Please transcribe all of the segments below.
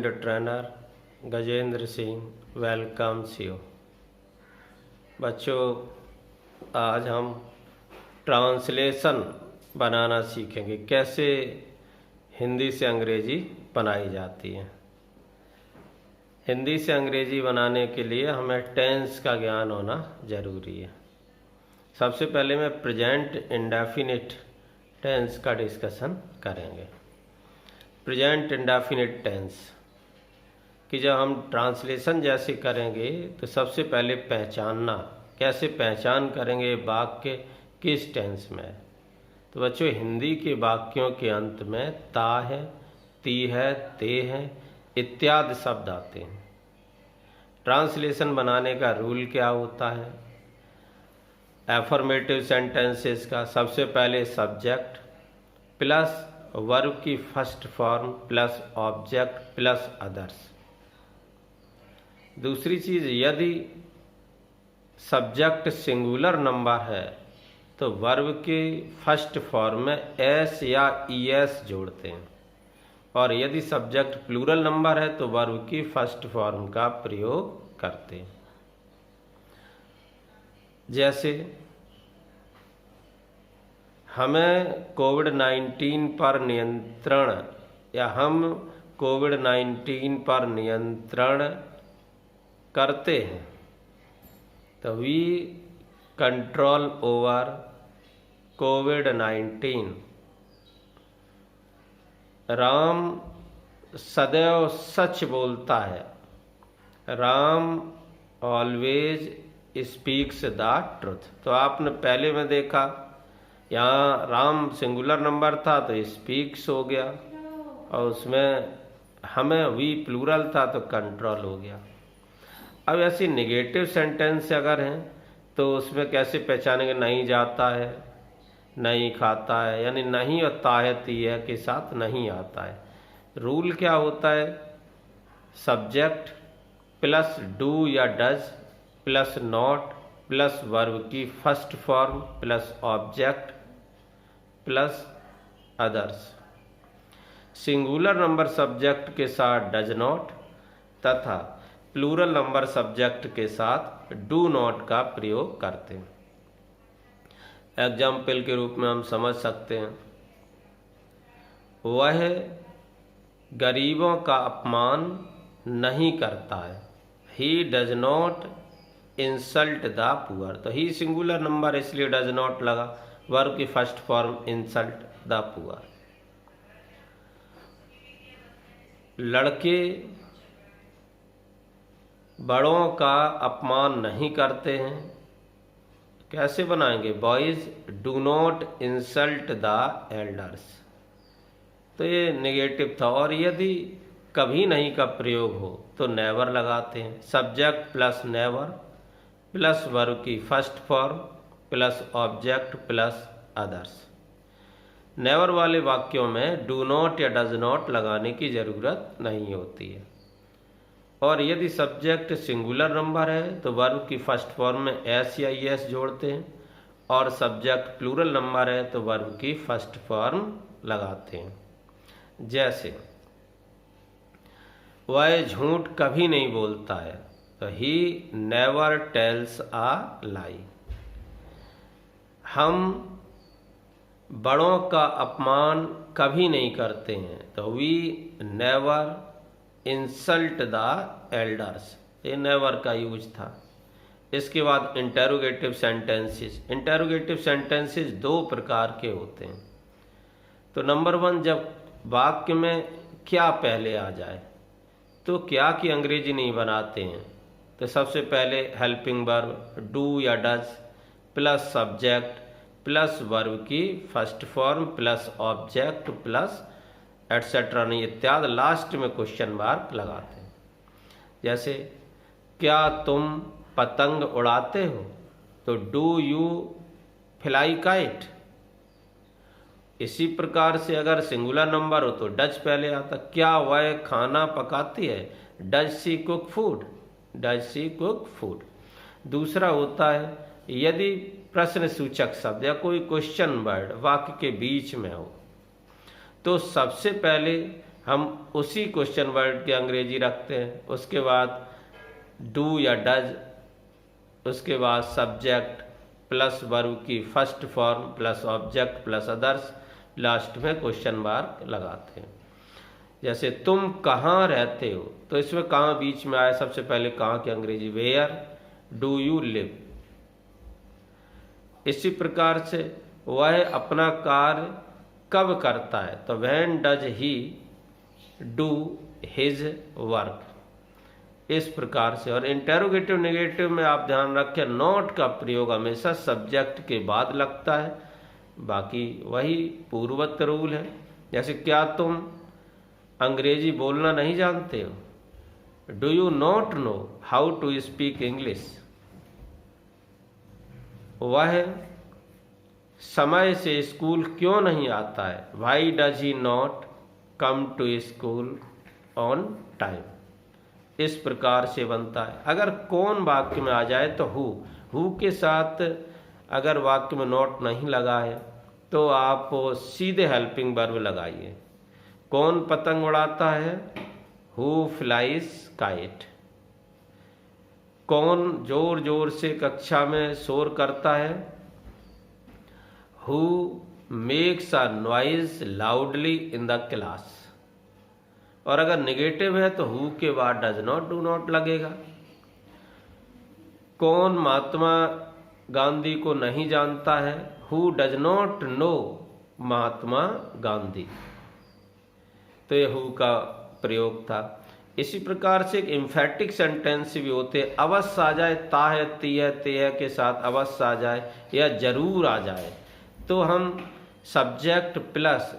and trainer Gajendra Singh welcomes you. बच्चों, आज हम ट्रांसलेशन बनाना सीखेंगे, कैसे हिंदी से अंग्रेजी बनाई जाती है। हिंदी से अंग्रेजी बनाने के लिए हमें टेंस का ज्ञान होना जरूरी है। सबसे पहले मैं प्रेजेंट इंडेफिनिट टेंस का डिस्कशन करेंगे। प्रेजेंट इंडेफिनिट टेंस कि जब हम ट्रांसलेशन जैसे करेंगे तो सबसे पहले पहचानना, कैसे पहचान करेंगे वाक्य किस टेंस में है। तो बच्चों, हिंदी के वाक्यों के अंत में ता है, ती है, ते है इत्यादि शब्द आते हैं। ट्रांसलेशन बनाने का रूल क्या होता है? एफर्मेटिव सेंटेंसेस का सबसे पहले सब्जेक्ट प्लस वर्ब की first form plus object plus others. दूसरी चीज, यदि सब्जेक्ट सिंगुलर नंबर है तो वर्ब के फर्स्ट फॉर्म में एस या ईएस जोड़ते हैं, और यदि सब्जेक्ट प्लूरल नंबर है तो वर्ब की फर्स्ट फॉर्म का प्रयोग करते हैं। जैसे हमें कोविड-19 पर नियंत्रण, या हम कोविड-19 पर नियंत्रण करते हैं, तो वी कंट्रोल ओवर कोविड-19। राम सदैव सच बोलता है। Ram always speaks the truth. तो आपने पहले में देखा, यहाँ राम सिंगुलर नंबर था तो स्पीक्स हो गया, और उसमें हमें वी प्लूरल था तो कंट्रोल हो गया। अब ऐसी नेगेटिव सेंटेंस अगर हैं तो उसमें कैसे पहचानेंगे? नहीं जाता है, नहीं खाता है, यानी नहीं और ताहती है के साथ नहीं आता है। रूल क्या होता है? सब्जेक्ट प्लस डू या does plus not plus verb की first form plus object plus others. Singular number subject के साथ डज नॉट तथा प्लूरल नंबर सब्जेक्ट के साथ डू नॉट का प्रयोग करते हैं। एग्जाम्पल के रूप में हम समझ सकते हैं, वह गरीबों का अपमान नहीं करता है। He does not insult the poor. तो ही सिंगुलर नंबर इसलिए डज नॉट लगा, वर्ब की first form insult the poor. लड़के बड़ों का अपमान नहीं करते हैं। कैसे बनाएंगे? Boys do not insult the elders. तो ये नेगेटिव था। और यदि कभी नहीं का प्रयोग हो तो नेवर लगाते हैं। Subject plus never plus verb की first form plus object plus others. Never वाले वाक्यों में डू नॉट या डज नॉट लगाने की जरूरत नहीं होती है। और यदि सब्जेक्ट सिंगुलर नंबर है तो वर्ब की फर्स्ट फॉर्म में एस या ईएस जोड़ते हैं, और सब्जेक्ट प्लूरल नंबर है तो वर्ब की फर्स्ट फॉर्म लगाते हैं। जैसे वह झूठ कभी नहीं बोलता है, तो ही नेवर टेल्स अ लाई। हम बड़ों का अपमान कभी नहीं करते हैं, तो we never insult the elders. ये नेवर का यूज था। इसके बाद इंटेरोगेटिव सेंटेंसेस। इंटेरोगेटिव सेंटेंसेस दो प्रकार के होते हैं। तो नंबर 1, जब वाक्य में क्या पहले आ जाए, तो क्या की अंग्रेजी नहीं बनाते हैं। तो सबसे पहले हेल्पिंग वर्ब डू या does plus subject plus verb की first form plus object plus etcetera नहीं इत्यादि, लास्ट में क्वेश्चन मार्क लगाते हैं। जैसे क्या तुम पतंग उड़ाते हो, तो डू यू फ्लाई काइट। इसी प्रकार से अगर सिंगुलर नंबर हो तो डज पहले आता। क्या वह खाना पकाती है, does she cook food, does she cook food. दूसरा होता है, यदि प्रश्न सूचक शब्द या कोई क्वेश्चन वर्ड वाक्य के बीच में हो, तो सबसे पहले हम उसी क्वेश्चन वर्ड की अंग्रेजी रखते हैं। उसके बाद डू या डज, उसके बाद सब्जेक्ट प्लस वर्ब की first form plus object plus others, last में क्वेश्चन मार्क लगाते हैं। जैसे तुम कहाँ रहते हो, तो इसमें कहाँ बीच में आया, सबसे पहले कहाँ की अंग्रेजी वेयर डू यू लिव। इसी प्रकार से वह अपना कार्य कब करता है, तो when does he do his work. इस प्रकार से। और इंटेरोगेटिव नेगेटिव में आप ध्यान रखें, नॉट का प्रयोग हमेशा सब्जेक्ट के बाद लगता है, बाकी वही पूर्ववत रूल है। जैसे क्या तुम अंग्रेजी बोलना नहीं जानते हो, do you not know how to speak English. वह समय से स्कूल क्यों नहीं आता है, why does he not come to school on time. इस प्रकार से बनता है। अगर कौन वाक्य में आ जाए तो हु के साथ अगर वाक्य में नॉट नहीं लगा है तो आप सीधे हेल्पिंग वर्ब लगाइए। कौन पतंग उड़ाता है, हु फ्लाइज काइट। कौन जोर जोर से कक्षा में शोर करता है, who makes a noise loudly in the class. और अगर नेगेटिव है तो हु के बाद डज नॉट डू नॉट लगेगा। कौन महात्मा गांधी को नहीं जानता है, who does not know Mahatma Gandhi. तो ये हु का प्रयोग था। इसी प्रकार से एक एम्फेटिक सेंटेंस भी होते हैं, अवश्य आ जाए, ता है ती है ते है के साथ अवश्य आ जाए या जरूर आ जाए, तो हम सब्जेक्ट प्लस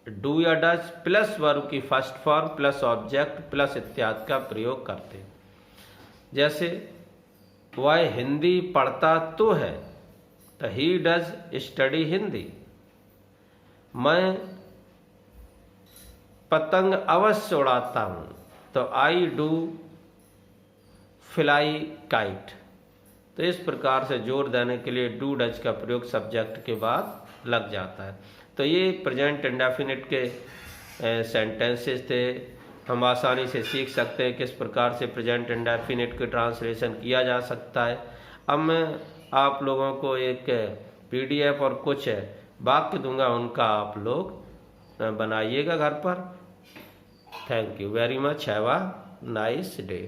डू या डज प्लस वर्ब की first form plus object plus इत्यादि का प्रयोग करते हैं। जैसे वह हिंदी पढ़ता तो है, तो ही डज स्टडी हिंदी। मैं पतंग अवश्य उड़ाता हूं, तो आई डू फ्लाई काइट। तो इस प्रकार से जोर देने के लिए डू डज का प्रयोग सब्जेक्ट के बाद लग जाता है। तो ये प्रेजेंट इंडेफिनिट के सेंटेंसेस थे। हम आसानी से सीख सकते हैं किस प्रकार से प्रेजेंट इंडेफिनिट के ट्रांसलेशन किया जा सकता है। अब मैं आप लोगों को एक पीडीएफ और कुछ वाक्य दूंगा, उनका आप लोग बनाइएगा घर पर। Thank you very much, have a nice day.